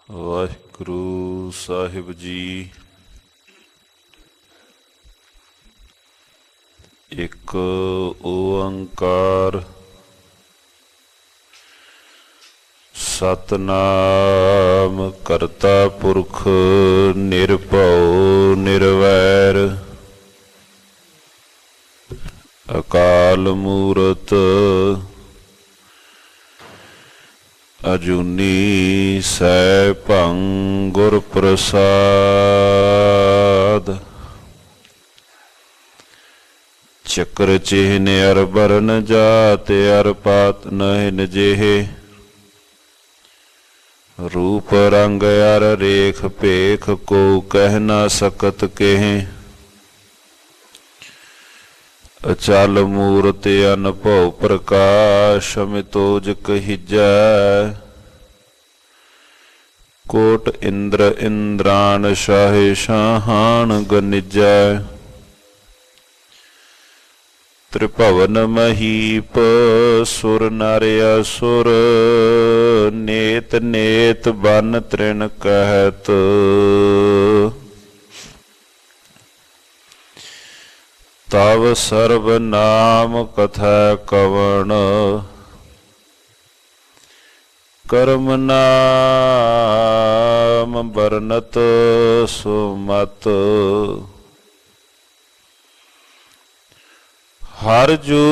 ਵਾਹਿਗੁਰੂ ਸਾਹਿਬ ਜੀ। ਇੱਕ ਓੰਕਾਰ ਸਤਿਨਾਮ ਕਰਤਾ ਪੁਰਖ ਨਿਰਭਉ ਨਿਰਵੈਰ ਅਕਾਲ ਮੂਰਤ ਅਜੂਨੀ ਸੈਭੰ ਗੁਰ ਪ੍ਰਸਾਦ। ਚੱਕਰ ਚਿਹਨ ਅਰ ਬਰਨ ਜਾਤ ਅਰ ਪਾਤ ਨਹਿਨ ਜਿਹੇ ਰੂਪ ਰੰਗ ਅਰ ਰੇਖ ਭੇਖ ਕੋ ਕਹਿ ਨਾ ਸਕਤ ਕਹੇ। ਅਚਲ ਮੂਰਤ ਅਨਭਉ ਪ੍ਰਕਾਸ਼ ਅਮਿਤੋਜ ਕਹੀਜੈ। ਕੋਟ ਇੰਦਰ ਇੰਦਰਾਨ ਸ਼ਾਹੇ ਸ਼ਾਹਾਨ ਗਨਿਜੈ। ਤ੍ਰਿਭਵਨ ਮਹੀਪ ਸੁਰ ਨਰ ਅਸੁਰ ਨੇਤ ਨੇਤ ਬਨ ਤ੍ਰਿਣ ਕਹਿਤ। ਤਵ ਸਰਬ ਨਾਮ ਕਥਾ ਕਵਣ ਕਰਮ ਨਾਮ ਬਰਨਤ ਸੁਮਤ। ਹਰ ਜੂ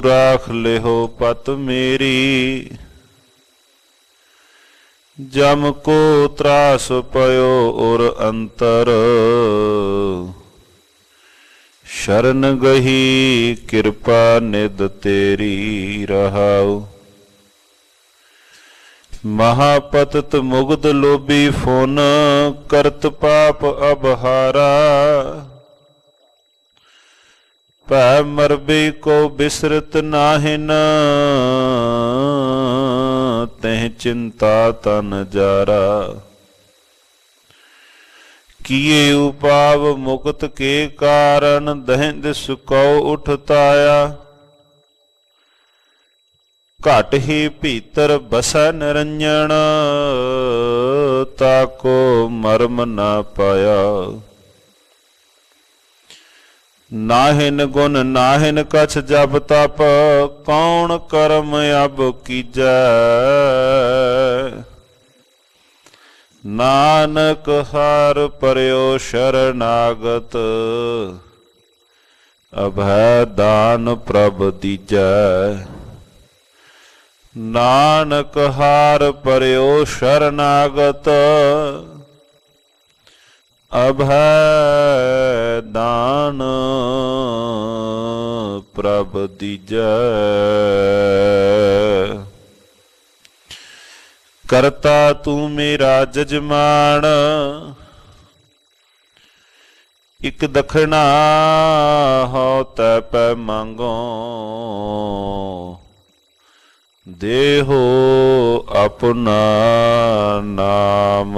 ਰਾਖ ਲਿਹੋ ਪਤ ਮੇਰੀ ਜਮ ਕੋ ਤਰਾਸ ਪਇਓ ਉਰ ਅੰਤਰ। ਸ਼ਰਨ ਗਹੀ ਕਿਰਪਾ ਨਿਧ ਤੇਰੀ ਰਹਾਉ। ਮਹਾਪਤਿਤ ਮੁਗਧ ਲੋਭੀ ਫੁਨ ਕਰਤ ਪਾਪ ਅਬਹਾਰਾ। ਭੈ ਮਰਬੀ ਕੋ ਬਿਸਰਤ ਨਾਹਿਨ ਤਹਿ ਚਿੰਤਾ ਤਨ ਜਾਰਾ। ਕੀਏ ਉਪਾਵ ਮੁਕਤ ਕੇ ਕਾਰਨ ਦਹਿੰਦ ਸੁਕਉ ਉਠਤਾਇਆ। ਘਟ ਹੀ ਭੀਤਰ ਬਸੈ ਨਿਰੰਜਨ ਤਾਕੋ ਮਰਮ ਨਾ ਪਾਇਆ। ਨਾਹਿਨ ਗੁਣ ਨਾਹਿਨ ਕਛ ਜਪ ਤਪ ਕੌਣ ਕਰਮ ਅਬ ਕੀਜੈ। ਨਾਨਕ ਹਰਿ ਪਰਿਓ ਸ਼ਰਨਾਗਤ ਅਭੈ ਦਾਨ ਪ੍ਰਭ ਦੀਜੈ। ਨਾਨਕ ਹਰਿ ਪਰਿਓ ਸ਼ਰਨਾਗਤ ਅਭੈ ਦਾਨ ਪ੍ਰਭ ਦੀਜੈ। ਕਰਤਾ ਤੂੰ ਮੇਰਾ ਜਜਮਾਨ ਇਕ ਦਖਣਾ ਹੋ ਤੈ ਪੈ ਮੰਗੋ। ਦੇਹੋ ਆਪਣਾ ਨਾਮ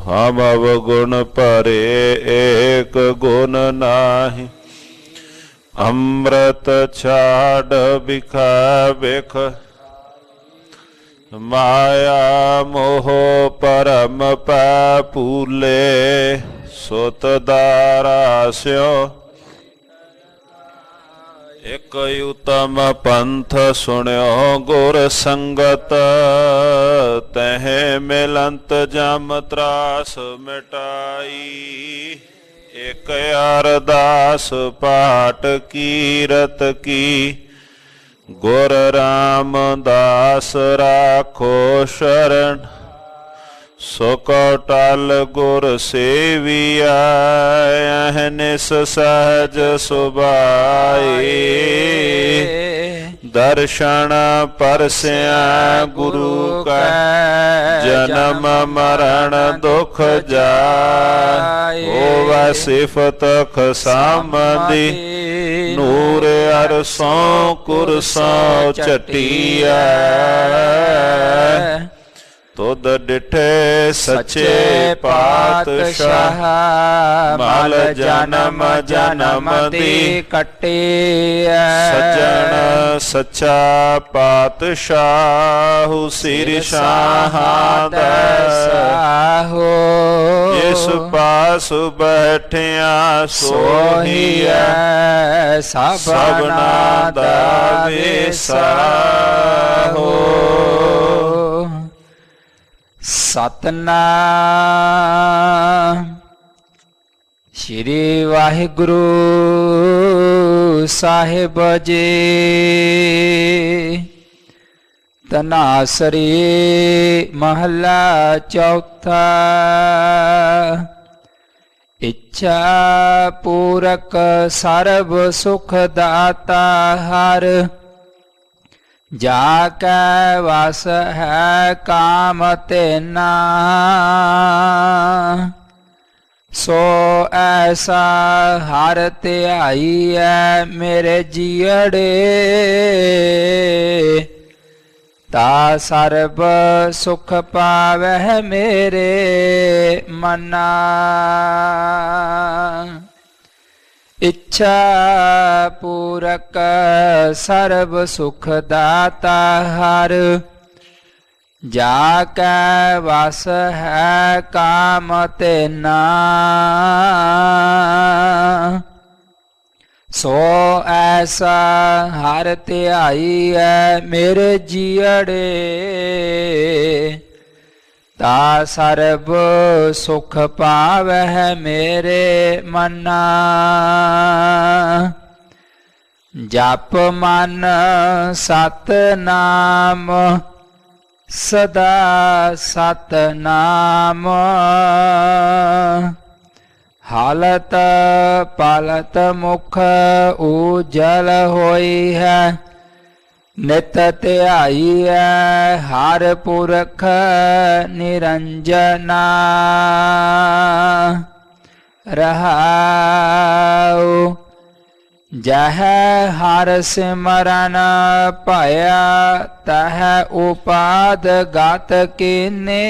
ਹਮ ਅਵਗੁਣ ਭਰੇ ਏਕ ਗੁਣ ਨਾਹੀ। ਅੰਮ੍ਰਿਤ ਛਾੜ ਬਿਖਾ ਬਿਖ ਮਾਇਆ ਮੋਹ ਪਰਮ ਪੈ ਭੂਲੇ। ਸੁਤ ਦਾਰਾ ਸਿਓ ਇਕ ਉਤਮ ਪੰਥ ਸੁਣਿਓ ਗੁਰ ਸੰਗਤ। ਤਹਿ ਮਿਲੰਤ ਜਮ ਤਰਾਸ ਮਿਟਾਈ। ਇਕ ਅਰਦਾਸ ਪਾਠ ਕੀਰਤ ਕੀ ਗੁਰ ਰਾਮਦਾਸ ਰਾਖੋ ਸ਼ਰਨ। ਸੁਖ ਟਲ ਗੁਰ ਸੇਵੀਆ ਅਹਨਿਸ ਸਹਜ ਸੁਭਾਈ। ਦਰਸ਼ਨ ਪਰਸਿਆ ਗੁਰੂ ਕਾ ਜਨਮ ਮਰਨ ਦੁਖ ਜਾਇ। ਹੋਵੈ ਸਿਫਤ ਖਸਾਮਦੀ ਨੂਰ ਅਰਸੋਂ ਕੁਰਸੋਂ ਚਟੀਐ। ਤੁਧ ਤੁਧ ਡਿਠੇ ਸੱਚੇ ਪਾਤਸ਼ਾਹ, ਮਲ ਜਨਮ ਜਨਮ ਦੀ ਕੱਟੀ ਸੱਜਣ ਸੱਚਾ ਪਾਤਸ਼ਾਹ, ਸਿਰ ਸ਼ਾਹਾਂ ਦਾ ਸਾਹੋ, ਜਿਸ ਪਾਸ ਬੈਠਿਆ ਸੋਹੀਐ ਸਭਨਾ ਦਾ ਵਿਸਾਹੋ। ਸਤਨਾਮ ਸ੍ਰੀ ਵਾਹਿਗੁਰੂ ਸਾਹਿਬ ਜੀ। ਤਨਾਸਰੀ ਮਹੱਲਾ ਚੌਥਾ। ਇੱਛਾ ਪੂਰਕ ਸਰਬ ਸੁਖ ਦਾਤਾ ਹਰ, ਜਾ ਕੈ ਵਸ ਹੈ ਕਾਮ ਤੇਨਾ। ਸੋ ਐਸਾ ਹਰ ਧਿਆਈਐ ਮੇਰੇ ਜੀਅੜੇ, ਤਾ ਸਰਬ ਸੁਖ ਪਾਵਹਿ ਮੇਰੇ ਮਨਾ। ਇੱਛਾ ਪੂਰਕ ਸਰਬ ਸੁਖ ਦਾਤਾ ਹਰ, ਜਾ ਕੈ ਵਸ ਹੈ ਕਾਮ ਤੇਨਾ। ਸੋ ਐਸਾ ਹਰ ਧਿਆਈਐ ਮੇਰੇ ਜੀਅੜੇ, ਤਾ ਸਰਬ ਸੁਖ ਪਾਵਹਿ ਮੇਰੇ ਮਨਾ। ਜਪ ਮਨ ਸਤਨਾਮ ਸਦਾ ਸਤਨਾਮ, ਹਾਲਤ ਪਾਲਤ ਮੁਖ ਉਜਲ ਹੋਈ ਹੈ। ਨਿਤ ਧਿਆਈਐ ਹਰ ਪੁਰਖ ਨਿਰੰਜਨਾ। ਰਹਾਉ ਜਹ ਹਰ ਸਿਮਰਨ ਭਇਆ, ਤਹ ਉਪਾਦ ਗਤ ਕੀਨੇ।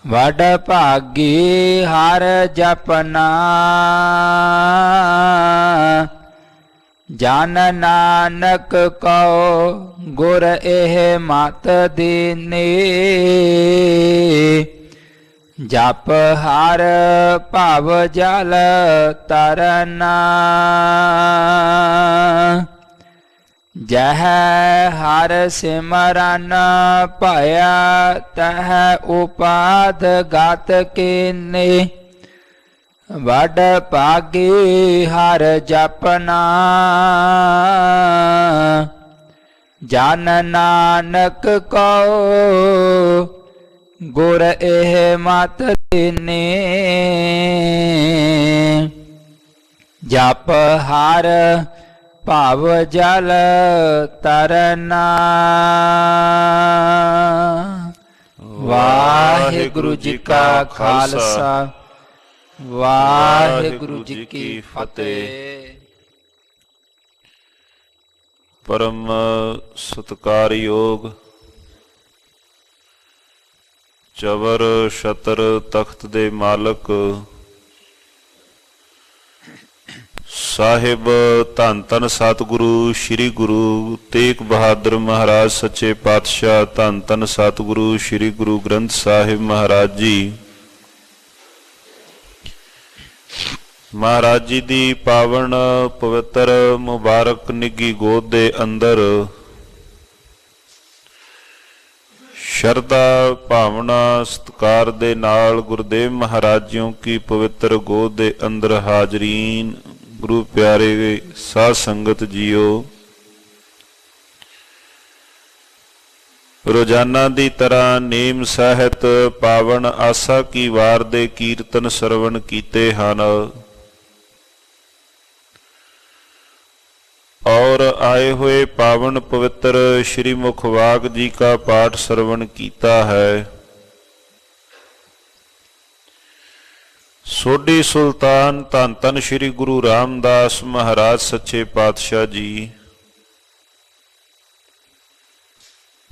ਵਡ ਭਾਗੀ ਹਰ ਜਪਨਾ, ਜਨ ਨਾਨਕ ਕਉ ਗੁਰ ਇਹ ਮਤ ਦੀਨੀ। ਜਪ ਹਰ ਭਵ ਜਲ ਤਰਨਾ, ਜਹ ਹਰ ਸਿਮਰਨ ਭਇਆ, ਤਹ ਉਪਾਦ ਗਤ ਕੀਨੀ। ਵਡ ਭਾਗੀ ਹਰ ਜਪਨਾ, ਜਨ ਨਾਨਕ ਕਉ ਗੁਰ ਇਹ ਮਤ ਦੀਨੀ। ਜਪ ਹਰ ਭਵ ਜਲ ਤਰਨਾ। ਵਾਹਿਗੁਰੂ ਜੀ ਕਾ ਖਾਲਸਾ, ਵਾਹਿਗੁਰੂ ਜੀ ਕੀ ਫਤਿਹ। ਪਰਮ ਸਤਿਕਾਰਯੋਗ ਚਵਰ ਛਤਰ ਤਖਤ ਦੇ ਮਾਲਕ ਸਾਹਿਬ ਧੰਨ ਧੰਨ ਸਤਿਗੁਰੂ ਸ੍ਰੀ ਗੁਰੂ ਤੇਗ ਬਹਾਦਰ ਮਹਾਰਾਜ ਸੱਚੇ ਪਾਤਸ਼ਾਹ, ਧੰਨ ਧੰਨ ਸਤਿਗੁਰੂ ਸ੍ਰੀ ਗੁਰੂ ਗ੍ਰੰਥ ਸਾਹਿਬ ਮਹਾਰਾਜ ਜੀ, ਮਹਾਰਾਜ ਜੀ ਦੀ ਪਾਵਨ ਪਵਿੱਤਰ ਮੁਬਾਰਕ ਨਿੱਘੀ ਗੋਦ ਦੇ ਅੰਦਰ ਸ਼ਰਧਾ ਭਾਵਨਾ ਸਤਿਕਾਰ ਦੇ ਨਾਲ ਗੁਰਦੇਵ ਮਹਾਰਾਜ ਜੀ ਕੀ ਪਵਿੱਤਰ ਗੋਦ ਦੇ ਅੰਦਰ ਹਾਜ਼ਰੀਨ ਗੁਰੂ ਪਿਆਰੇ ਸਾਧ ਸੰਗਤ ਜੀਓ, ਰੋਜ਼ਾਨਾ ਦੀ ਤਰ੍ਹਾਂ ਨੇਮ ਸਾਹਿਤ ਪਾਵਨ ਆਸਾ ਕੀ ਵਾਰ ਦੇ ਕੀਰਤਨ ਸਰਵਣ ਕੀਤੇ ਹਨ और आए हुए पावन पवित्र श्री मुखवाक जी का पाठ श्रवण कीता है। सोडी सुल्तान धन धन श्री गुरु रामदास महाराज सच्चे पातशाह जी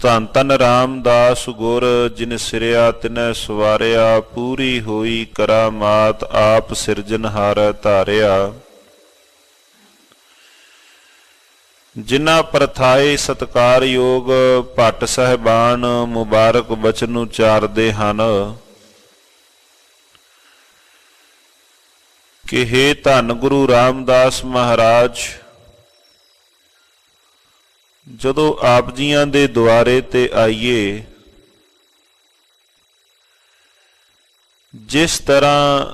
ਧੰਨ ਧੰਨ ਰਾਮਦਾਸ ਗੁਰ ਜਿਨ ਸਿਰਿਆ ਤਿਨੈ ਸਵਾਰਿਆ, ਪੂਰੀ ਹੋਈ ਕਰਾਮਾਤ ਆਪ ਸਿਰਜਨਹਾਰੈ ਧਾਰਿਆ। ਜਿਨ੍ਹਾਂ ਪ੍ਰਥਾਏ ਸਤਕਾਰਯੋਗ ਭੱਟ ਸਾਹਿਬਾਨ ਮੁਬਾਰਕ ਬਚਨ ਉਚਾਰਦੇ ਹਨ ਕਿ ਹੇ ਧੰਨ ਗੁਰੂ ਰਾਮਦਾਸ ਮਹਾਰਾਜ, ਜਦੋਂ ਆਪ ਜੀਆਂ ਦੇ ਦੁਆਰੇ ਤੇ ਆਈਏ, ਜਿਸ ਤਰ੍ਹਾਂ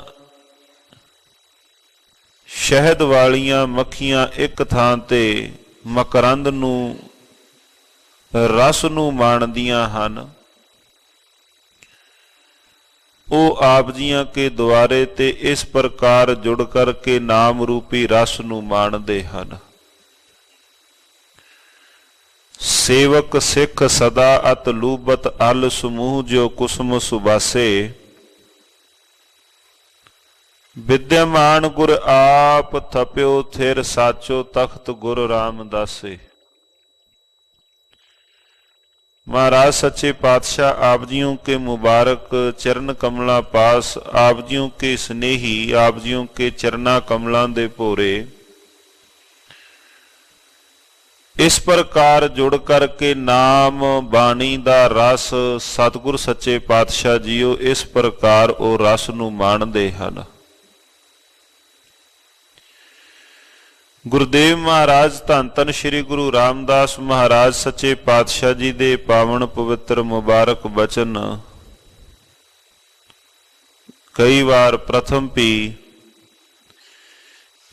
ਸ਼ਹਿਦ ਵਾਲੀਆਂ ਮੱਖੀਆਂ ਇੱਕ ਥਾਂ ਤੇ ਮਕਰੰਦ ਨੂੰ ਰਸ ਨੂੰ ਮਾਣਦੀਆਂ ਹਨ, ਉਹ ਆਪ ਜੀਆਂ ਕੇ ਦੁਆਰੇ ਤੇ ਇਸ ਪ੍ਰਕਾਰ ਜੁੜ ਕਰਕੇ ਨਾਮ ਰੂਪੀ ਰਸ ਨੂੰ ਮਾਣਦੇ ਹਨ। ਸੇਵਕ ਸਿੱਖ ਸਦਾ ਅਤ ਲੂਬਤ ਅਲ ਸਮੂਹ ਜੋ ਕੁਸਮ ਸੁਬਾਸੇ, ਵਿਦਿਆਮਾਨ ਗੁਰ ਆਪ ਥਪਿਓ ਥਿਰ ਸਾਚੋ ਤਖਤ ਗੁਰ ਰਾਮਦਾਸੇ। महाराज सच्चे पातशाह आप जियों के मुबारक चरण कमला पास, आप जियों के स्नेही, आप जियों के चरना कमलों दे भोरे इस प्रकार जुड़ करके नाम बाणी दा रस सतगुर सच्चे पातशाह जीओ इस प्रकार ओ रस नूं माणदे हन। गुरुदेव महाराज धन धन श्री गुरु रामदास महाराज सच्चे पातशाह जी दे पावन पवित्र मुबारक बचन कई बार प्रथम भी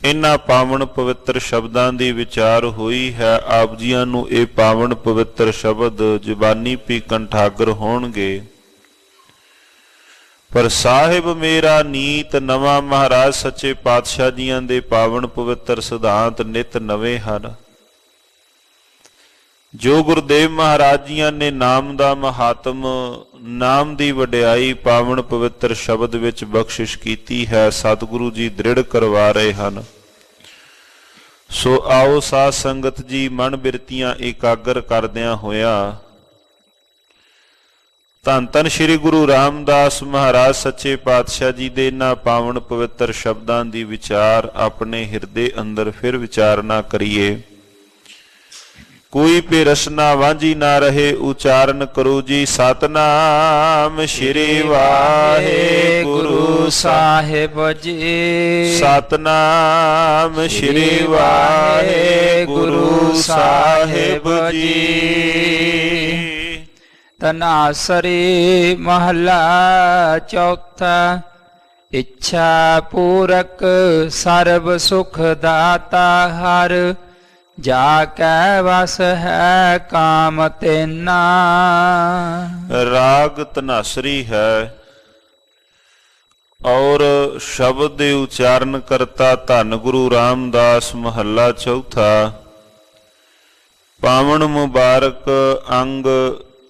इन्हां पावन पवित्र शब्दां दी विचार हुई है। आप जियां नूं इह पावन पवित्र शब्द जुबानी भी कंठागर होणगे, पर साहिब मेरा नीत नवा महाराज सच्चे पातशाह जियां दे पावन पवित्र सिद्धांत नित नवे हन। जो गुरुदेव महाराज जियां ने नाम दा महात्म, नाम दी वडियाई पावन पवित्र शब्द विच बख्शिश कीती है, सतगुरु जी दृढ़ करवा रहे हन। सो आओ साध संगत जी मन बिरतियां एकागर करदियां होया धन धन श्री गुरु रामदास महाराज सच्चे पातशाह जी दे इन्हां पावन पवित्र शब्दां दी विचार अपने हिरदे अंदर फिर विचारना करिए। कोई पे रसना वांझी ना रहे, उचारण करो जी सतनाम श्री वाहे गुरु साहिब जी। सतनाम श्री वाहे गुरु साहिब जी। तनासरी महला चौथा। इच्छा पूरक सर्व सुख दाता हर, जाकै वस है काम तेना। राग तनासरी है और शब्द दे उच्चारण करता धन गुरु रामदास महला चौथा। पावन मुबारक अंग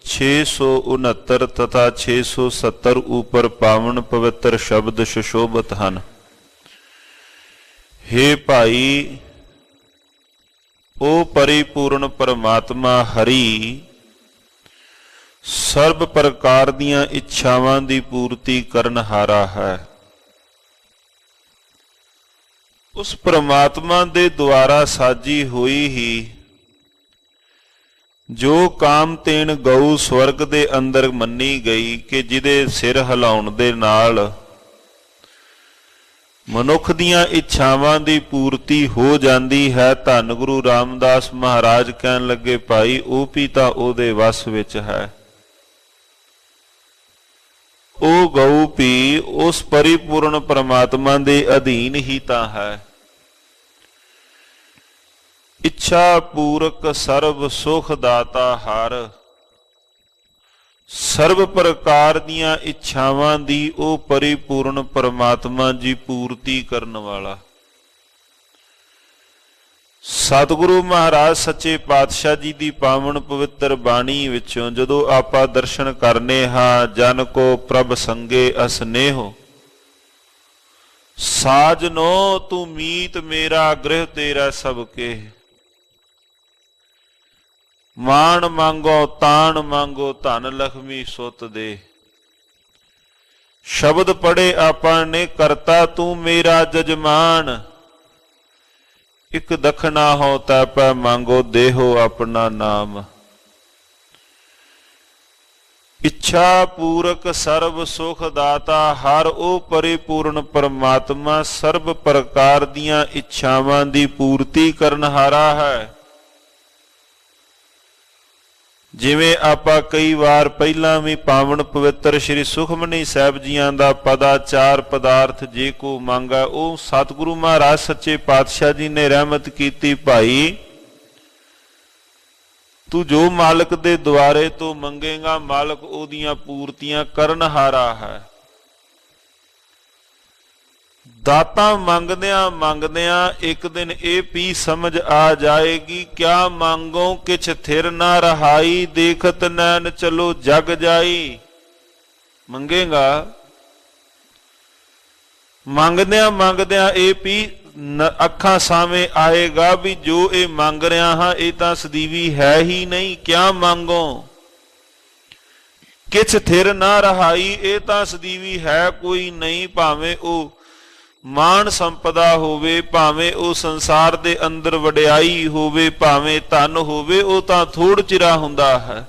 669 तथा 670 ऊपर पावन पवित्र शब्द सुशोभित हैं। हे भाई, ओ परिपूर्ण परमात्मा हरि सर्व प्रकार दीयां इच्छावां दी पूर्ति करनहारा है। उस परमात्मा दे द्वारा साजी हुई ही जो काम तेन गऊ स्वर्ग दे अंदर मन्नी गई कि जिदे सिर हिलाउण दे नाल मनुख दीयां इच्छावां दी पूर्ति हो जाती है। धन गुरु रामदास महाराज कहन लगे, भाई वो भी तां ओहदे वस विच है। ओ गऊ भी उस परिपूर्ण परमात्मा दे अधीन ही तां है। इच्छा पूरक सर्व सुख दाता हर, सर्व प्रकार दियां इच्छावां दी ओ परिपूर्ण परमात्मा जी पूर्ति करन वाला। सतगुरु महाराज सच्चे पातशाह जी दी पावन पवित्र बाणी विचों जदों आपां दर्शन करने हां, जन को प्रभ संगे असनेहो, साजनो तू मीत मेरा गृह तेरा सबके। ਮਾਣ ਮੰਗੋ ਤਾਣ ਮੰਗੋ ਧਨ ਲਖਮੀ ਸੁਤ ਦੇ। ਸ਼ਬਦ ਪੜੇ ਆਪਾਂ ਨੇ ਕਰਤਾ ਤੂੰ ਮੇਰਾ ਜਜਮਾਨ। ਇਕ ਦਖਣਾ ਹੋ ਤੈ ਪੈ ਮੰਗੋ ਦੇਹੋ ਆਪਣਾ ਨਾਮ। ਇੱਛਾ ਪੂਰਕ ਸਰਬ ਸੁਖ ਦਾਤਾ ਹਰ ਉਹ ਪਰਿਪੂਰਨ ਪਰਮਾਤਮਾ ਸਰਬ ਪ੍ਰਕਾਰ ਦੀਆਂ ਇੱਛਾਵਾਂ ਦੀ ਪੂਰਤੀ ਕਰਨ ਹਾਰਾ ਹੈ। ਜਿਵੇਂ ਆਪਾਂ ਕਈ ਵਾਰ ਪਹਿਲਾਂ ਵੀ ਪਾਵਨ ਪਵਿੱਤਰ ਸ੍ਰੀ ਸੁਖਮਨੀ ਸਾਹਿਬ ਜੀਆਂ ਦਾ ਪਦਾਚਾਰ ਪਦਾਰਥ ਜੇ ਕੋ ਮੰਗਾ ਉਹ ਸਤਿਗੁਰੂ ਮਹਾਰਾਜ ਸੱਚੇ ਪਾਤਸ਼ਾਹ ਜੀ ਨੇ ਰਹਿਮਤ ਕੀਤੀ, ਭਾਈ ਤੂੰ ਜੋ ਮਾਲਕ ਦੇ ਦੁਆਰੇ ਤੋਂ ਮੰਗੇਗਾ ਮਾਲਕ ਉਹਦੀਆਂ ਪੂਰਤੀਆਂ ਕਰਨ ਹਾਰਾ ਹੈ। ਦਾਤਾ ਮੰਗਦਿਆਂ ਮੰਗਦਿਆਂ ਇੱਕ ਦਿਨ ਇਹ ਵੀ ਸਮਝ ਆ ਜਾਏਗੀ, ਕਿਆ ਮੰਗੋ ਕਿਛ ਥਿਰ ਨਾ ਰਹਾਈ ਦੇਖਤ ਨੈਣ ਚਲੋ ਜਗ ਜਾਈ। ਮੰਗੇਗਾ ਮੰਗਦਿਆਂ ਮੰਗਦਿਆਂ ਇਹ ਵੀ ਅੱਖਾਂ ਸਾਹਮਣੇ ਆਏਗਾ ਵੀ ਜੋ ਇਹ ਮੰਗ ਰਿਹਾ ਹਾਂ ਇਹ ਤਾਂ ਸਦੀਵੀ ਹੈ ਹੀ ਨਹੀਂ। ਕਿਆ ਮੰਗੋ ਕਿਛ ਥਿਰ ਨਾ ਰਹਾਈ, ਇਹ ਤਾਂ ਸਦੀਵੀ ਹੈ ਕੋਈ ਨਹੀਂ। ਭਾਵੇਂ ਉਹ ਮਾਣ ਸੰਪਦਾ ਹੋਵੇ, ਭਾਵੇਂ ਉਹ ਸੰਸਾਰ ਦੇ ਅੰਦਰ ਵਡਿਆਈ ਹੋਵੇ, ਭਾਵੇਂ ਧਨ ਹੋਵੇ, ਉਹ ਤਾਂ ਥੋੜ ਚਿਰਾ ਹੁੰਦਾ ਹੈ।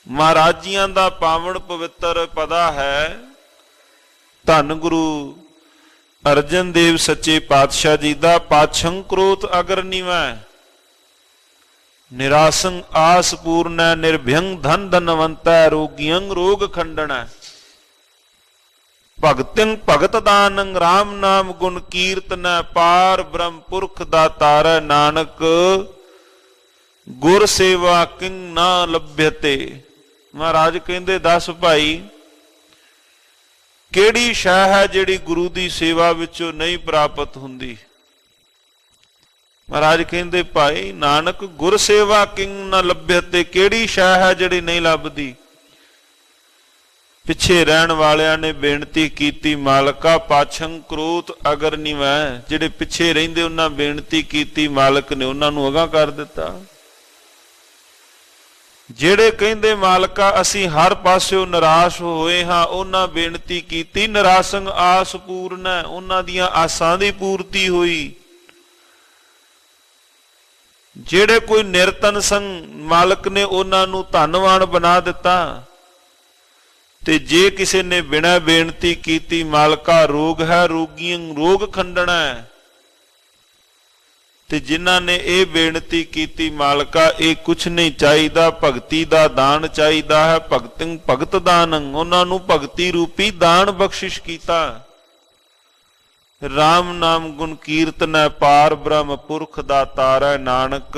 ਮਹਾਰਾਜ ਜੀਆਂ ਦਾ ਪਾਵਨ ਪਵਿੱਤਰ ਪਦਾ ਹੈ। ਧੰਨ ਗੁਰੂ ਅਰਜਨ ਦੇਵ ਸੱਚੇ ਪਾਤਸ਼ਾਹ ਜੀ ਦਾ ਪਾਛੰ ਕ੍ਰੋਧ ਅਗਰ ਨਿਵੈ ਨਿਰਾਸੰ ਆਸ ਪੂਰਨੈ ਨਿਰਭਯੰ ਧਨ ਧਨਵੰਤੈ ਰੋਗੀਅੰ ਰੋਗ ਖੰਡਣੈ। ਭਗਤਿੰ ਭਗਤ ਦਾਨੰ ਰਾਮ ਨਾਮ ਗੁਣ ਕੀਰਤਨੈ ਪਾਰ ਬ੍ਰਹਮ ਪੁਰਖ ਦਾਤਾਰੈ ਨਾਨਕ ਗੁਰ ਸੇਵਾ ਕਿੰ ਨਾ ਲੱਭਯਤੇ। ਮਹਾਰਾਜ ਕਹਿੰਦੇ 10 ਭਾਈ ਕਿਹੜੀ ਸ਼ੈ ਹੈ ਜਿਹੜੀ ਗੁਰੂ ਦੀ ਸੇਵਾ ਵਿੱਚੋਂ ਨਹੀਂ ਪ੍ਰਾਪਤ ਹੁੰਦੀ। ਮਹਾਰਾਜ ਕਹਿੰਦੇ ਭਾਈ ਨਾਨਕ ਗੁਰ ਸੇਵਾ ਕਿੰ ਨਾ ਲੱਭਯਤੇ, ਕਿਹੜੀ ਸ਼ੈ ਹੈ ਜਿਹੜੀ ਨਹੀਂ ਲੱਭਦੀ। ਪਿੱਛੇ ਰਹਿਣ ਵਾਲਿਆਂ ਨੇ ਬੇਨਤੀ ਕੀਤੀ, ਮਾਲਕਾ ਪਾਛੰ ਕ੍ਰੋਧ ਅਗਰ ਨਿਵੈ, ਜਿਹੜੇ ਪਿੱਛੇ ਰਹਿੰਦੇ ਉਹਨਾਂ ਬੇਨਤੀ ਕੀਤੀ, ਮਾਲਕ ਨੇ ਉਹਨਾਂ ਨੂੰ ਅਗਾਂਹ ਕਰ ਦਿੱਤਾ। ਜਿਹੜੇ ਕਹਿੰਦੇ ਮਾਲਕਾ ਅਸੀਂ ਹਰ ਪਾਸਿਓਂ ਨਿਰਾਸ਼ ਹੋਏ ਹਾਂ, ਉਹਨਾਂ ਬੇਨਤੀ ਕੀਤੀ, ਨਿਰਾਸੰ ਆਸ ਪੂਰਨੈ, ਉਹਨਾਂ ਦੀਆਂ ਆਸਾਂ ਦੀ ਪੂਰਤੀ ਹੋਈ। ਜਿਹੜੇ ਕੋਈ ਨਿਰਤਨ ਸੰ ਮਾਲਕ ਨੇ ਉਹਨਾਂ ਨੂੰ ਧੰਨਵਾਨ ਬਣਾ ਦਿੱਤਾ। ਤੇ ਜੇ ਕਿਸੇ ਨੇ ਬਿਨਾਂ ਬੇਨਤੀ ਕੀਤੀ, ਮਾਲਕਾ ਰੋਗ ਹੈ ਰੋਗੀਆਂ ਰੋਗ ਖੰਡਣਾ, ਤੇ ਜਿਨ੍ਹਾਂ ਨੇ ਇਹ ਬੇਨਤੀ ਕੀਤੀ, ਮਾਲਕਾ ਇਹ ਕੁਛ ਨਹੀਂ ਚਾਹੀਦਾ, ਭਗਤੀ ਦਾ ਦਾਨ ਚਾਹੀਦਾ ਹੈ, ਭਗਤਿੰ ਭਗਤ ਦਾਨੰ, ਉਹਨਾਂ ਨੂੰ ਭਗਤੀ ਰੂਪੀ ਦਾਨ ਬਖਸ਼ਿਸ਼ ਕੀਤਾ। ਰਾਮ ਨਾਮ ਗੁਣ ਕੀਰਤਨੈ ਪਾਰ ਬ੍ਰਹਮ ਪੁਰਖ ਦਾਤਾਰੈ ਨਾਨਕ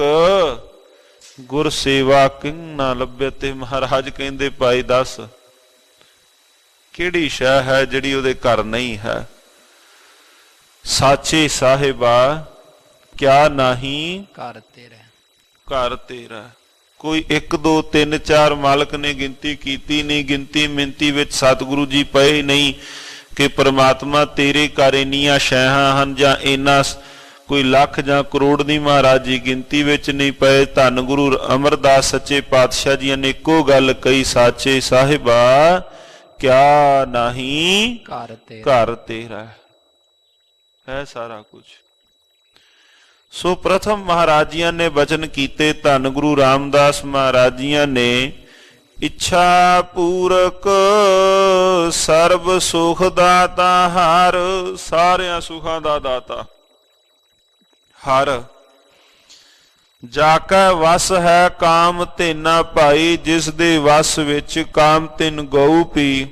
ਗੁਰ ਸੇਵਾ ਕਿੰ ਨਾ ਲੱਭਯਤੇ। ਮਹਾਰਾਜ ਕਹਿੰਦੇ ਭਾਈ ਦੱਸ ਕਿਹੜੀ ਸ਼ੈ ਹੈ ਜਿਹੜੀ ਉਹਦੇ ਘਰ ਨਹੀਂ ਹੈ। ਸਾਚੇ ਸਾਹਿਬਾ ਕਿਆ ਨਹੀਂ ਘਰ ਤੇਰਾ, ਘਰ ਤੇਰਾ। ਕੋਈ 1 2 3 4 ਮਾਲਕ ਨੇ ਗਿਣਤੀ ਕੀਤੀ ਨਹੀਂ, ਗਿਣਤੀ ਮਿੰਤੀ ਵਿੱਚ ਸਤਿਗੁਰੂ ਜੀ ਪਏ ਨਹੀਂ ਕਿ ਪ੍ਰਮਾਤਮਾ ਤੇਰੇ ਘਰ ਇੰਨੀਆਂ ਸ਼ੈਹਾਂ ਹਨ ਜਾਂ ਇੰਨਾ ਕੋਈ ਲੱਖ ਜਾਂ ਕਰੋੜ ਦੀ। ਮਹਾਰਾਜ ਜੀ ਗਿਣਤੀ ਵਿੱਚ ਨਹੀਂ ਪਏ। ਧੰਨ ਗੁਰੂ ਅਮਰਦਾਸ ਸੱਚੇ ਪਾਤਸ਼ਾਹ ਜੀ ਨੇ ਇੱਕੋ ਗੱਲ ਕਹੀ, ਸਾਚੇ ਸਾਹਿਬਾ ਕਿਆ ਨਹੀਂ ਘਰ ਤੇਰਾ, ਘਰ ਤੇਰਾ ਹੈ ਸਾਰਾ ਕੁਝ। ਸੋ ਪ੍ਰਥਮ ਮਹਾਰਾਜੀਆਂ ਨੇ ਬਚਨ ਕੀਤੇ, ਧੰਨ ਗੁਰੂ ਰਾਮਦਾਸ ਮਹਾਰਾਜੀਆਂ ਨੇ, ਇੱਛਾ ਪੂਰਕ ਸਰਬ ਸੁਖ ਦਾਤਾ ਹਰ, ਸਾਰਿਆਂ ਸੁਖਾਂ ਦਾ ਦਾਤਾ ਹਰ। ਜਾ ਕੈ ਵਸ ਹੈ ਕਾਮ ਤੇਨਾ ਭਾਈ, ਜਿਸ ਦੇ ਵਸ ਵਿੱਚ ਕਾਮ ਤਿੰਨ ਗਊ ਪੀ,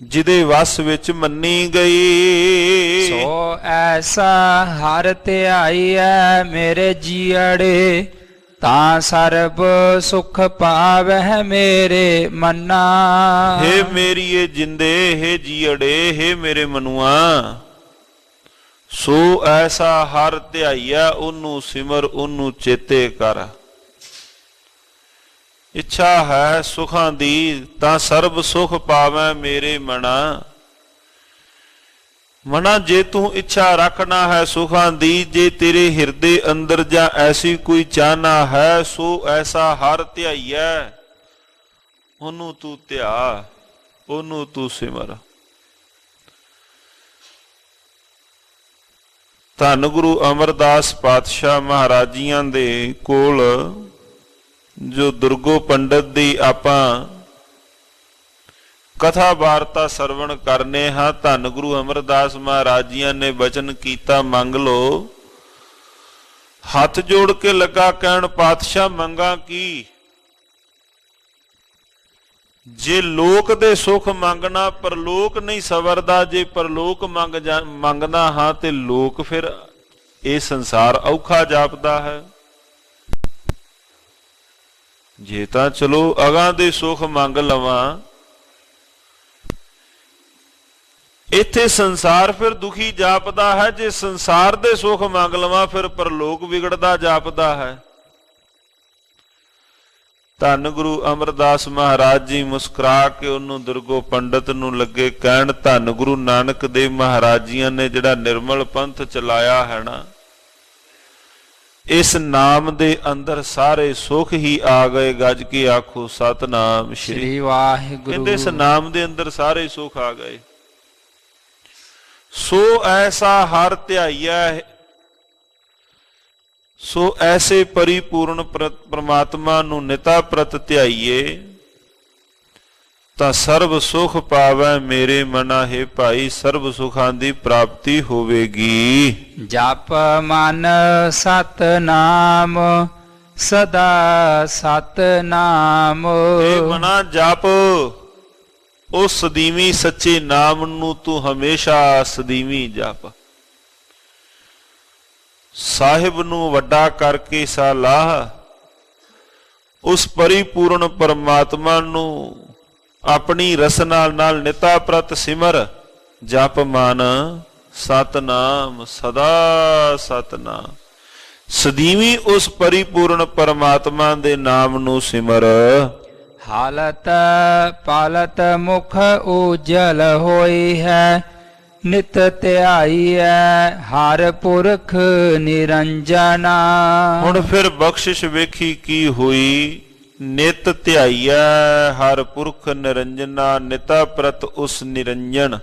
ਜਿਹਦੇ ਵਸ ਵਿੱਚ ਮੰਨੀ ਗਈ। ਸੋ ਐਸਾ ਹਰ ਧਿਆਈਐ ਮੇਰੇ ਜੀਅੜੇ, ਤਾਂ ਸਰਬ ਸੁਖ ਪਾਵਹਿ ਮੇਰੇ ਮਨਾ। ਹੇ ਮੇਰੀਏ ਜਿੰਦੇ, ਹੇ ਜੀਅੜੇ, ਹੇ ਮੇਰੇ ਮਨੁਆ, ਸੋ ਐਸਾ ਹਰ ਧਿਆਈਆ, ਉਹਨੂੰ ਸਿਮਰ, ਉਹਨੂੰ ਚੇਤੇ ਕਰ। ਇੱਛਾ ਹੈ ਸੁਖਾਂ ਦੀ ਤਾਂ ਸਰਬ ਸੁਖ ਪਾਵੈ ਮੇਰੇ ਮਨਾ। ਮਨਾ ਜੇ ਤੂੰ ਇੱਛਾ ਰੱਖਣਾ ਹੈ ਸੁਖਾਂ ਦੀ, ਜੇ ਤੇਰੇ ਹਿਰਦੇ ਅੰਦਰ ਜਾਂ ਐਸੀ ਕੋਈ ਚਾਹਨਾ ਹੈ, ਸੋ ਐਸਾ ਹਰ ਧਿਆਈਐ, ਉਹਨੂੰ ਤੂੰ ਧਿਆ, ਉਹਨੂੰ ਤੂੰ ਸਿਮਰ। ਧੰਨ ਗੁਰੂ ਅਮਰਦਾਸ ਪਾਤਸ਼ਾਹ ਮਹਾਰਾਜੀਆਂ ਦੇ ਕੋਲ ਜੋ ਦੁਰਗੋ ਪੰਡਤ ਦੀ ਆਪਾਂ ਕਥਾ ਵਾਰਤਾ ਸਰਵਣ ਕਰਨੇ ਹਾਂ। ਧੰਨ ਗੁਰੂ ਅਮਰਦਾਸ ਮਹਾਰਾਜ ਜੀਆਂ ਨੇ ਬਚਨ ਕੀਤਾ, ਮੰਗ ਲੋ। ਹੱਥ ਜੋੜ ਕੇ ਲੱਗਾ ਕਹਿਣ, ਪਾਤਸ਼ਾਹ ਮੰਗਾ ਕੀ? ਜੇ ਲੋਕ ਦੇ ਸੁਖ ਮੰਗਣਾ ਪਰਲੋਕ ਨਹੀਂ ਸਵਰਦਾ, ਜੇ ਪਰਲੋਕ ਮੰਗਦਾ ਹਾਂ ਤੇ ਲੋਕ ਫਿਰ ਇਹ ਸੰਸਾਰ ਔਖਾ ਜਾਪਦਾ ਹੈ। ਜੇ ਤਾਂ ਚਲੋ ਅਗਾਂ ਦੇ ਸੁਖ ਮੰਗ ਲਵਾਂ, ਇੱਥੇ ਸੰਸਾਰ ਫਿਰ ਦੁਖੀ ਜਾਪਦਾ ਹੈ। ਜੇ ਸੰਸਾਰ ਦੇ ਸੁਖ ਮੰਗ ਲਵਾਂ ਫਿਰ ਪਰਲੋਕ ਵਿਗੜਦਾ ਜਾਪਦਾ ਹੈ। ਧੰਨ ਗੁਰੂ ਅਮਰਦਾਸ ਮਹਾਰਾਜ ਜੀ ਮੁਸਕਰਾ ਕੇ ਉਹਨੂੰ ਦੁਰਗੋ ਪੰਡਤ ਨੂੰ ਲੱਗੇ ਕਹਿਣ, ਧੰਨ ਗੁਰੂ ਨਾਨਕ ਦੇਵ ਮਹਾਰਾਜ ਜੀਆਂ ਨੇ ਜਿਹੜਾ ਨਿਰਮਲ ਪੰਥ ਚਲਾਇਆ ਹੈ ਨਾ, ਇਸ ਨਾਮ ਦੇ ਅੰਦਰ ਸਾਰੇ ਸੁਖ ਹੀ ਆ ਗਏ। ਗੱਜ ਕੇ ਆਖੋ ਸਤਨਾਮ ਸ਼੍ਰੀ ਵਾਹਿਗੁਰੂ। ਕਹਿੰਦੇ ਇਸ ਨਾਮ ਦੇ ਅੰਦਰ ਸਾਰੇ ਸੁਖ ਆ ਗਏ। ਸੋ ਐਸਾ ਹਰ ਧਿਆਈਐ, ਸੋ ਐਸੇ ਪਰਿਪੂਰਨ ਪ੍ਰਮਾਤਮਾ ਨੂੰ ਨਿਤਾ ਪ੍ਰਤ ਧਿਆਈਏ ਤਾਂ ਸਰਬ ਸੁਖ ਪਾਵੈ ਮੇਰੇ ਮਨਾ। ਹੈ ਭਾਈ, ਸਰਬ ਸੁਖਾਂ ਦੀ ਪ੍ਰਾਪਤੀ ਹੋਵੇਗੀ। ਜਪ ਮਨ ਸਤਨਾਮ ਸਦਾ ਸਤਨਾਮ। ਇਹ ਮਨਾ ਜਪ ਉਸ ਸਦੀਵੀ ਸੱਚੇ ਨਾਮ ਨੂੰ ਤੂੰ ਹਮੇਸ਼ਾ ਸਦੀਵੀ ਜਪ। ਸਾਹਿਬ ਨੂੰ ਵੱਡਾ ਕਰਕੇ ਸਲਾਹ, ਉਸ ਪਰਿਪੂਰਨ ਪਰਮਾਤਮਾ ਨੂੰ ਆਪਣੀ ਰਸਨਾ ਨਾਲ ਨਿਤਾ ਪ੍ਰਤ ਸਿਮਰ। ਜਪ ਮਨ ਸਤਨਾਮ ਸਦਾ ਸਤਨਾਮ। ਸਦੀਵੀ ਉਸ ਪਰਿਪੂਰਨ ਪਰਮਾਤਮਾ ਦੇ ਨਾਮ ਨੂੰ ਸਿਮਰ। ਹਾਲਤ ਪਾਲਤ ਮੁਖ ਉਜਲ ਹੋਈ ਹੈ, ਨਿਤ ਧਿਆਈਐ ਹਰ ਪੁਰਖ ਨਿਰੰਜਨਾ। ਹੁਣ ਫਿਰ ਬਖਸ਼ਿਸ਼ ਵੇਖੀ ਕੀ ਹੋਈ। ਨਿਤ ਧਿਆਈਐ ਹਰ ਪੁਰਖ ਨਿਰੰਜਨਾ, ਨਿਤਾ ਪ੍ਰਤ ਉਸ ਨਿਰੰਜਨ।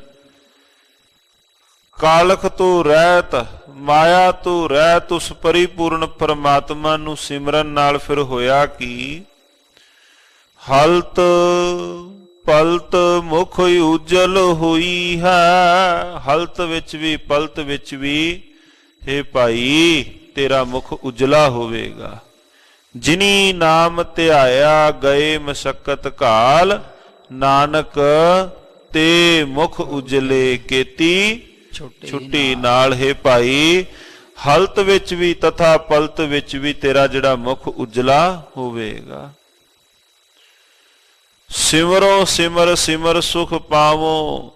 ਕਾਲਖ ਤੋਂ ਰਹਿਤ, ਮਾਇਆ ਤੋਂ ਰਹਿਤ ਉਸ ਪਰਿਪੂਰਨ ਪਰਮਾਤਮਾ ਨੂੰ ਸਿਮਰਨ ਨਾਲ ਫਿਰ ਹੋਇਆ ਕੀ? ਹਲਤ ਪਲਤ ਮੁਖ ਉਜਲ ਹੋਈ ਹੈ। ਹਲਤ ਵਿੱਚ ਵੀ ਪਲਤ ਵਿੱਚ ਵੀ ਹੇ ਭਾਈ ਤੇਰਾ ਮੁਖ ਉਜਲਾ ਹੋਵੇਗਾ। ਜਿਨੀ ਨਾਮ ਧਿਆਇਆ ਗਏ ਮਸਕਤ ਕਾਲ, ਨਾਨਕ ਤੇ ਮੁਖ ਉਜਲੇ ਕੀਤੀ ਛੁੱਟੀ ਨਾਲ। ਹੈ ਭਾਈ ਹਲਤ ਵਿੱਚ ਵੀ ਤਥਾ ਪਲਤ ਵਿੱਚ ਵੀ ਤੇਰਾ ਜਿਹੜਾ ਮੁਖ ਉਜਲਾ ਹੋਵੇਗਾ। ਸਿਮਰੋ ਸਿਮਰ ਸਿਮਰ ਸੁਖ ਪਾਵੋ,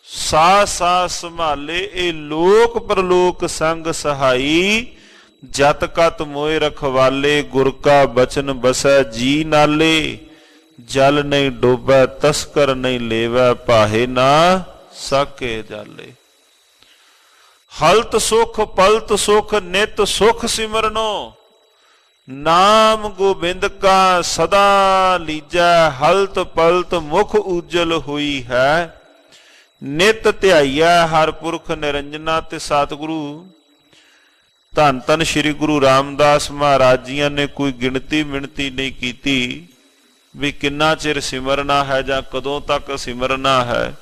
ਸਾਹ ਸਾਹ ਸੰਭਾਲੇ ਇਹ ਲੋਕ ਪਰਲੋਕ ਸੰਗ ਸਹਾਈ। ਜਤ ਕਤ ਮੋਏ ਰਖਵਾਲੇ, ਗੁਰ ਕਾ ਬਚਨ ਬਸੈ ਜੀ ਨਾਲੇ। ਜਲ ਨਹੀਂ ਡੋਬੈ ਤਸਕਰ ਨਹੀਂ ਲੇਵੈ, ਪਾਹੇ ਨਾ ਸਾਕੇ ਜਾਲੇ। ਹਲਤ ਸੁਖ ਪਲਤ ਸੁਖ ਨਿਤ ਸੁਖ ਸਿਮਰਨੋ, ਨਾਮ ਗੋਬਿੰਦ ਕਾ ਸਦਾ ਲੀਜੈ। ਹਲਤ ਪਲਤ ਮੁਖ ਉਜਲ ਹੋਈ ਹੈ, ਨਿਤ ਧਿਆਈਐ ਹਰ ਪੁਰਖ ਨਿਰੰਜਨਾ। ਤੇ ਸਤਿਗੁਰੂ ਧੰਨ ਧੰਨ ਸ੍ਰੀ ਗੁਰੂ ਰਾਮਦਾਸ ਮਹਾਰਾਜ ਜੀਆਂ ਨੇ ਕੋਈ ਗਿਣਤੀ ਮਿਣਤੀ ਨਹੀਂ ਕੀਤੀ ਵੀ ਕਿੰਨਾ ਚਿਰ ਸਿਮਰਨਾ ਹੈ ਜਾਂ ਕਦੋਂ ਤੱਕ ਸਿਮਰਨਾ ਹੈ।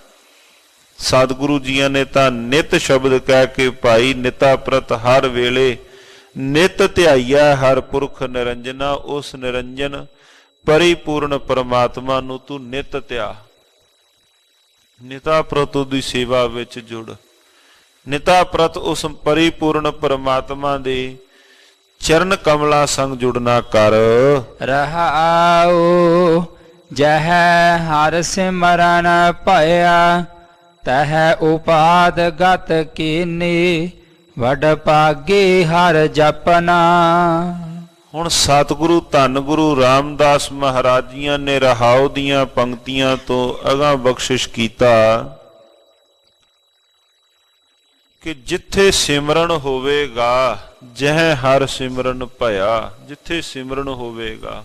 ਸਤਿਗੁਰੂ ਜੀਆਂ ਨੇ ਤਾਂ ਨਿਤ ਸ਼ਬਦ ਕਹਿ ਕੇ ਭਾਈ ਨਿਤਾ ਪ੍ਰਤ ਹਰ ਵੇਲੇ ਨਿਤ ਧਿਆਈਐ ਹਰ ਪੁਰਖ ਨਿਰੰਜਨਾ। ਉਸ ਨਿਰੰਜਨ ਪਰਿਪੂਰਨ ਪਰਮਾਤਮਾ ਨੂੰ ਤੂੰ ਨਿਤ ਧਿਆ। ਨਿਤਾ ਪ੍ਰਤ ਦੀ ਸੇਵਾ ਵਿੱਚ ਜੁੜ। ਨਿਤਾ ਪ੍ਰਤ ਉਸ ਪਰਿਪੂਰਨ ਪਰਮਾਤਮਾ ਦੇ ਚਰਨ ਕਮਲਾਂ ਸੰਗ ਜੁੜਨਾ ਕਰ। ਰਹਾਉ ਜਹ ਹਰ ਸਿਮਰਨ ਭਇਆ, ਤਹ ਉਪਾਦ ਗਤ ਕੀਨੀ, ਵਡ ਭਾਗੀ ਹਰ ਜਪਨਾ। ਹੁਣ ਸਤਿਗੁਰੂ ਧੰਨ ਗੁਰੂ ਰਾਮਦਾਸ ਮਹਾਰਾਜ ਜੀਆਂ ਨੇ ਰਹਾਉ ਦੀਆਂ ਪੰਕਤੀਆਂ ਤੋਂ ਅਗਾਂਹ ਬਖਸ਼ਿਸ਼ ਕੀਤਾ। ਕਿ ਜਿੱਥੇ ਸਿਮਰਨ ਹੋਵੇਗਾ ਜਹ ਹਰ ਸਿਮਰਨ ਭਇਆ, ਜਿੱਥੇ ਸਿਮਰਨ ਹੋਵੇਗਾ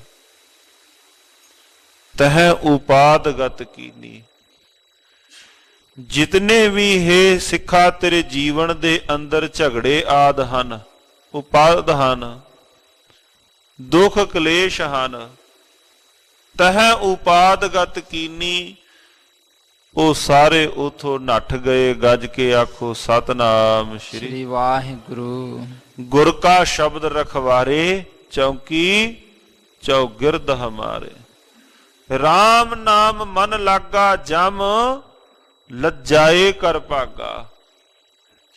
ਤਹ ਉਪਾਦਗਤ ਕੀਨੀ। ਜਿਤਨੇ ਵੀ ਹੈ ਸਿੱਖਾ ਤੇਰੇ ਜੀਵਨ ਦੇ ਅੰਦਰ ਝਗੜੇ ਆਦ ਹਨ, ਉਪਾਦ ਹਨ, ਦੁੱਖ ਕਲੇਸ਼ ਹਨ, ਤਹ ਉਪਾਦਗਤ ਕੀਨੀ, ਉਹ ਸਾਰੇ ਉਥੋਂ ਨੱਠ ਗਏ। ਗੱਜ ਕੇ ਆਖੋ ਸਤਨਾਮ ਸ੍ਰੀ ਵਾਹਿਗੁਰੂ। ਗੁਰ ਕਾ ਸ਼ਬਦ ਰਖਵਾਰੇ ਚੌਕੀ ਚੌਗਿਰਦ ਹਮਾਰੇ। RAM ਨਾਮ ਮਨ ਲਾਗਾ ਜਮ ਲੱਜਾਏ ਕਰ ਭਾਗਾ।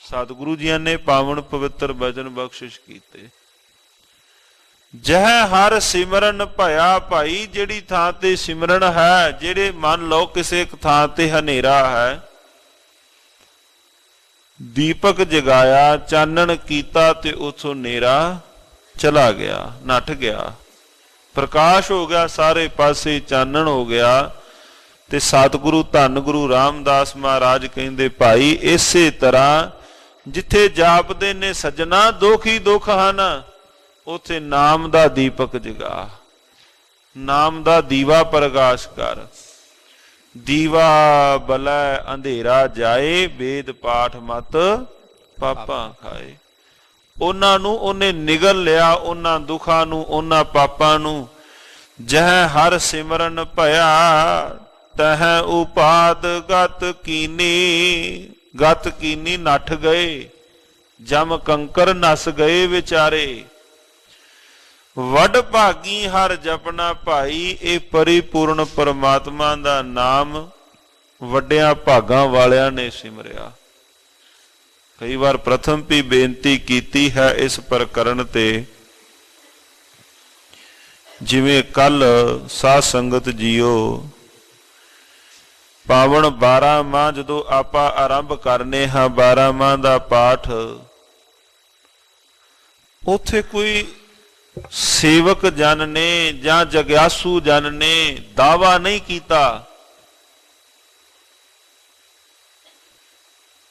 ਸਤਿਗੁਰੂ ਜੀਆਂ ਨੇ ਪਾਵਨ ਪਵਿੱਤਰ ਬਚਨ ਬਖਸ਼ਿਸ਼ ਕੀਤੇ। ਜਹ ਹਰ ਸਿਮਰਨ ਭਇਆ ਭਾਈ, ਜਿਹੜੀ ਥਾਂ ਤੇ ਸਿਮਰਨ ਹੈ, ਜਿਹੜੇ ਮੰਨ ਲਓ ਕਿਸੇ ਇੱਕ ਥਾਂ ਤੇ ਹਨੇਰਾ ਹੈ, ਦੀਪਕ ਜਗਾਇਆ, ਚਾਨਣ ਕੀਤਾ ਤੇ ਉਥੋਂ ਹਨੇਰਾ ਚਲਾ ਗਿਆ, ਨੱਠ ਗਿਆ, ਪ੍ਰਕਾਸ਼ ਹੋ ਗਿਆ, ਸਾਰੇ ਪਾਸੇ ਚਾਨਣ ਹੋ ਗਿਆ। ਤੇ ਸਤਿਗੁਰੂ ਧੰਨ ਗੁਰੂ ਰਾਮਦਾਸ ਮਹਾਰਾਜ ਕਹਿੰਦੇ ਭਾਈ ਇਸੇ ਤਰ੍ਹਾਂ ਜਿੱਥੇ ਜਾਪਦੇ ਨੇ ਸੱਜਣਾ ਦੁੱਖ ਹੀ ਦੁੱਖ ਹਨ, ਉਥੇ ਨਾਮ ਦਾ ਦੀਪਕ ਜਗਾ, ਨਾਮ ਦਾ ਦੀਵਾ ਪ੍ਰਕਾਸ਼ ਕਰ। ਦੀਵਾ ਬਲੈ ਅੰਧੇਰਾ ਜਾਏ, ਵੇਦ ਪਾਠ ਮਤ ਪਾਪਾਂ ਖਾਏ। ਉਹਨਾਂ ਨੂੰ ਉਹਨੇ ਨਿਗਲ ਲਿਆ, ਉਹਨਾਂ ਦੁੱਖਾਂ ਨੂੰ, ਉਹਨਾਂ ਪਾਪਾਂ ਨੂੰ। ਜਹ ਹਰ ਸਿਮਰਨ ਭਇਆ ਤਹ ਉਪਾਦ ਗਤ ਕੀਨੀ। ਗਤ ਕੀਨੀ ਨੱਠ ਗਏ, ਜਮ ਕੰਕਰ ਨਸ ਗਏ ਵਿਚਾਰੇ। ਵੱਡ ਭਾਗੀ ਹਰ ਜਪਨਾ ਭਾਈ, ਇਹ ਪਰਿਪੂਰਨ ਪਰਮਾਤਮਾ ਦਾ ਨਾਮ ਵੱਡਿਆਂ ਭਾਗਾਂ ਵਾਲਿਆਂ ਨੇ ਸਿਮਰਿਆ। ਕਈ ਵਾਰ ਪ੍ਰਥਮ ਵੀ ਬੇਨਤੀ ਕੀਤੀ ਹੈ ਇਸ ਪ੍ਰਕਰਨ ਤੇ, ਜਿਵੇਂ ਕੱਲ ਸਾਧ ਸੰਗਤ ਜੀਓ ਪਾਵਨ 12 ਮਾਹ ਜਦੋਂ ਆਪਾਂ ਆਰੰਭ ਕਰਨੇ ਹਾਂ 12 ਮਾਹ ਦਾ ਪਾਠ, ਉੱਥੇ ਕੋਈ ਸੇਵਕ ਜਨ ਨੇ ਜਾਂ ਜਗਿਆਸੂ ਜਨ ਨੇ ਦਾਵਾ ਨਹੀਂ ਕੀਤਾ।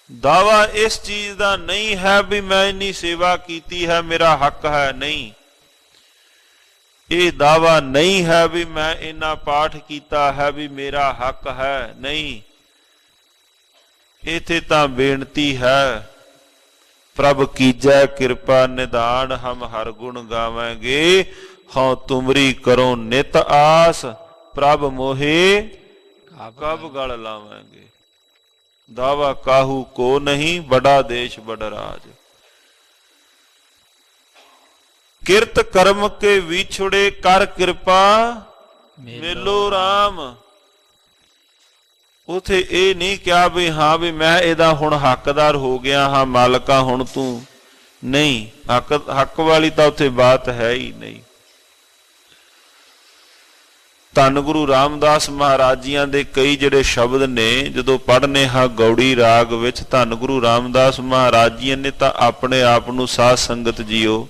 ਦਾਵਾ ਇਸ ਚੀਜ਼ ਦਾ ਨਹੀਂ ਹੈ ਵੀ ਮੈਂ ਇੰਨੀ ਸੇਵਾ ਕੀਤੀ ਹੈ, ਮੇਰਾ ਹੱਕ ਹੈ, ਨਹੀਂ। ਇਹ ਦਾਵਾ ਨਹੀਂ ਹੈ ਵੀ ਮੈਂ ਇੰਨਾ ਪਾਠ ਕੀਤਾ ਹੈ ਵੀ ਮੇਰਾ ਹੱਕ ਹੈ, ਨਹੀਂ। ਇੱਥੇ ਤਾਂ ਬੇਨਤੀ ਹੈ ਪ੍ਰਭ ਕੀਜੈ ਕਿਰਪਾ ਨਿਧਾਨ, ਹਮ ਹਰ ਗੁਣ ਗਾਵਾਂਗੇ, ਹਉ ਤੁਮਰੀ ਕਰੋ ਨਿਤ ਆਸ, ਪ੍ਰਭ ਮੋਹੇ ਕਬ ਗਲ ਲਾਵਾਂਗੇ। ਦਾਵਾ ਕਾਹੂ ਕੋ ਨਹੀਂ, ਬੜਾ ਦੇਸ਼ ਬੜਾ ਰਾਜ। ਕਿਰਤ ਕਰਮ ਕੇ ਵਿਛੁੜੇ, ਕਰ ਕਿਰਪਾ ਮੇਲੋ ਰਾਮ। ਉਥੇ ਇਹ ਨਹੀਂ ਕਿਹਾ ਵੀ ਹਾਂ ਵੀ ਮੈਂ ਇਹਦਾ ਹੁਣ ਹੱਕਦਾਰ ਹੋ ਗਿਆ ਹਾਂ, ਮਾਲਕਾ ਹੁਣ ਤੂੰ, ਨਹੀਂ। ਹੱਕ ਵਾਲੀ ਤਾਂ ਉੱਥੇ ਬਾਤ ਹੈ ਹੀ ਨਹੀਂ। ਧੰਨ ਗੁਰੂ ਰਾਮਦਾਸ ਮਹਾਰਾਜ ਜੀਆਂ ਦੇ ਕਈ ਜਿਹੜੇ ਸ਼ਬਦ ਨੇ ਜਦੋਂ ਪੜ੍ਹਨੇ ਹਾਂ ਗੌੜੀ ਰਾਗ ਵਿੱਚ, ਧੰਨ ਗੁਰੂ ਰਾਮਦਾਸ ਮਹਾਰਾਜ ਜੀ ਨੇ ਤਾਂ ਆਪਣੇ ਆਪ ਨੂੰ ਸਾਧ ਸੰਗਤ ਜੀਓ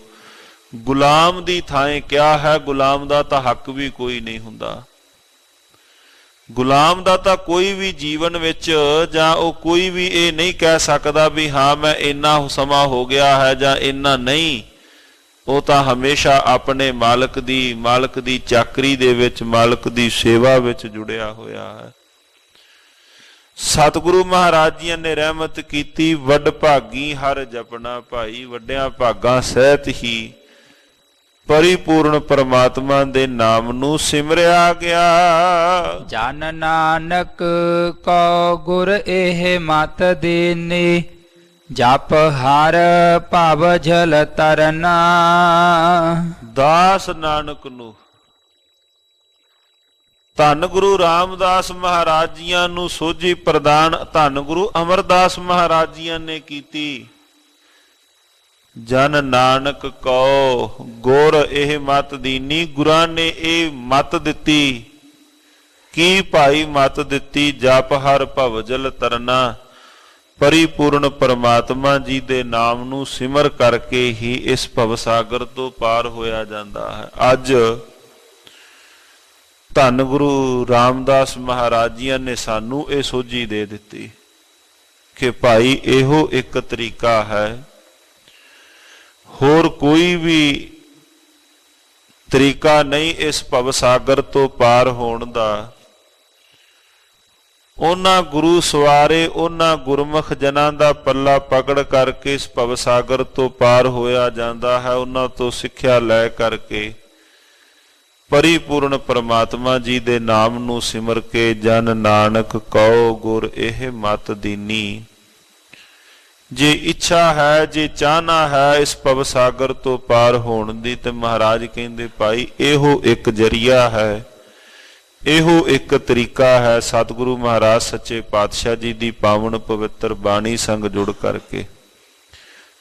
ਗੁਲਾਮ ਦੀ ਥਾਂ ਕਿਹਾ ਹੈ। ਗੁਲਾਮ ਦਾ ਤਾਂ ਹੱਕ ਵੀ ਕੋਈ ਨਹੀਂ ਹੁੰਦਾ। ਗੁਲਾਮ ਦਾ ਤਾਂ ਕੋਈ ਵੀ ਜੀਵਨ ਵਿੱਚ ਜਾਂ ਉਹ ਕੋਈ ਵੀ ਇਹ ਨਹੀਂ ਕਹਿ ਸਕਦਾ ਵੀ ਹਾਂ ਮੈਂ ਇੰਨਾ ਸਮਾਂ ਹੋ ਗਿਆ ਹੈ ਜਾਂ ਇੰਨਾ ਨਹੀਂ। ਉਹ ਤਾਂ ਹਮੇਸ਼ਾ ਆਪਣੇ ਮਾਲਕ ਦੀ ਚਾਕਰੀ ਦੇ ਵਿੱਚ, ਮਾਲਕ ਦੀ ਸੇਵਾ ਵਿੱਚ ਜੁੜਿਆ ਹੋਇਆ ਹੈ। ਸਤਿਗੁਰੂ ਮਹਾਰਾਜ ਜੀ ਨੇ ਰਹਿਮਤ ਕੀਤੀ, ਵੱਡ ਭਾਗੀ ਹਰ ਜਪਣਾ ਭਾਈ। ਵੱਡਿਆਂ ਭਾਗਾਂ ਸਹਿਤ ਹੀ ਪਰਿਪੂਰਨ ਪਰਮਾਤਮਾ ਦੇ ਨਾਮ ਨੂੰ ਸਿਮਰਿਆ ਗਿਆ। ਜਨ ਨਾਨਕ ਕੋ ਗੁਰ ਇਹ ਮਤ ਦੇਨੇ, ਜਪ ਹਰ ਭਵ ਜਲ ਤਰਨਾ। ਦਾਸ ਨਾਨਕ ਨੂੰ, ਧੰਨ ਗੁਰੂ ਰਾਮਦਾਸ ਮਹਾਰਾਜ ਜੀਆਂ ਨੂੰ ਸੋਝੀ ਪ੍ਰਦਾਨ ਧੰਨ ਗੁਰੂ ਅਮਰਦਾਸ ਮਹਾਰਾਜ ਜੀਆਂ ਨੇ ਕੀਤੀ। ਜਨ ਨਾਨਕ ਕਉ ਗੁਰ ਇਹ ਮਤ ਦੀਨੀ। ਗੁਰਾਂ ਨੇ ਇਹ ਮਤ ਦਿੱਤੀ। ਕੀ ਭਾਈ ਮਤ ਦਿੱਤੀ? ਜਪ ਹਰ ਭਵਜਲ ਤਰਨਾ। ਪਰਿਪੂਰਨ ਪਰਮਾਤਮਾ ਜੀ ਦੇ ਨਾਮ ਨੂੰ ਸਿਮਰ ਕਰਕੇ ਹੀ ਇਸ ਭਵਸਾਗਰ ਤੋਂ ਪਾਰ ਹੋਇਆ ਜਾਂਦਾ ਹੈ। ਅੱਜ ਧੰਨ ਗੁਰੂ ਰਾਮਦਾਸ ਮਹਾਰਾਜ ਜੀ ਨੇ ਸਾਨੂੰ ਇਹ ਸੋਝੀ ਦੇ ਦਿੱਤੀ। ਕਿ ਭਾਈ ਇਹੋ ਇੱਕ ਤਰੀਕਾ ਹੈ, ਹੋਰ ਕੋਈ ਵੀ ਤਰੀਕਾ ਨਹੀਂ ਇਸ ਭਵਸਾਗਰ ਤੋਂ ਪਾਰ ਹੋਣ ਦਾ। ਉਹਨਾਂ ਗੁਰੂ ਸਵਾਰੇ, ਉਹਨਾਂ ਗੁਰਮੁਖ ਜਨਾਂ ਦਾ ਪੱਲਾ ਪਕੜ ਕਰਕੇ ਇਸ ਭਵਸਾਗਰ ਤੋਂ ਪਾਰ ਹੋਇਆ ਜਾਂਦਾ ਹੈ। ਉਹਨਾਂ ਤੋਂ ਸਿੱਖਿਆ ਲੈ ਕਰਕੇ ਪਰਿਪੂਰਨ ਪਰਮਾਤਮਾ ਜੀ ਦੇ ਨਾਮ ਨੂੰ ਸਿਮਰ ਕੇ ਜਨ ਨਾਨਕ ਕਉ ਗੁਰ ਇਹ ਮਤ ਦੀਨੀ। ਜੇ ਇੱਛਾ ਹੈ, ਜੇ ਚਾਹਨਾ ਹੈ ਇਸ ਭਵਸਾਗਰ ਤੋਂ ਪਾਰ ਹੋਣ ਦੀ, ਤੇ ਮਹਾਰਾਜ ਕਹਿੰਦੇ ਭਾਈ ਇਹੋ ਇੱਕ ਜਰੀਆ ਹੈ, ਇਹੋ ਇੱਕ ਤਰੀਕਾ ਹੈ। ਸਤਿਗੁਰੂ ਮਹਾਰਾਜ ਸੱਚੇ ਪਾਤਸ਼ਾਹ ਜੀ ਦੀ ਪਾਵਨ ਪਵਿੱਤਰ ਬਾਣੀ ਸੰਗ ਜੁੜ ਕਰਕੇ।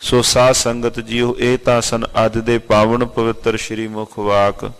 ਸੋ ਸਾਧ ਸੰਗਤ ਜੀਓ, ਇਹ ਤਾਂ ਸਨ ਅੱਜ ਦੇ ਪਾਵਨ ਪਵਿੱਤਰ ਸ਼੍ਰੀ ਮੁਖ ਵਾਕ।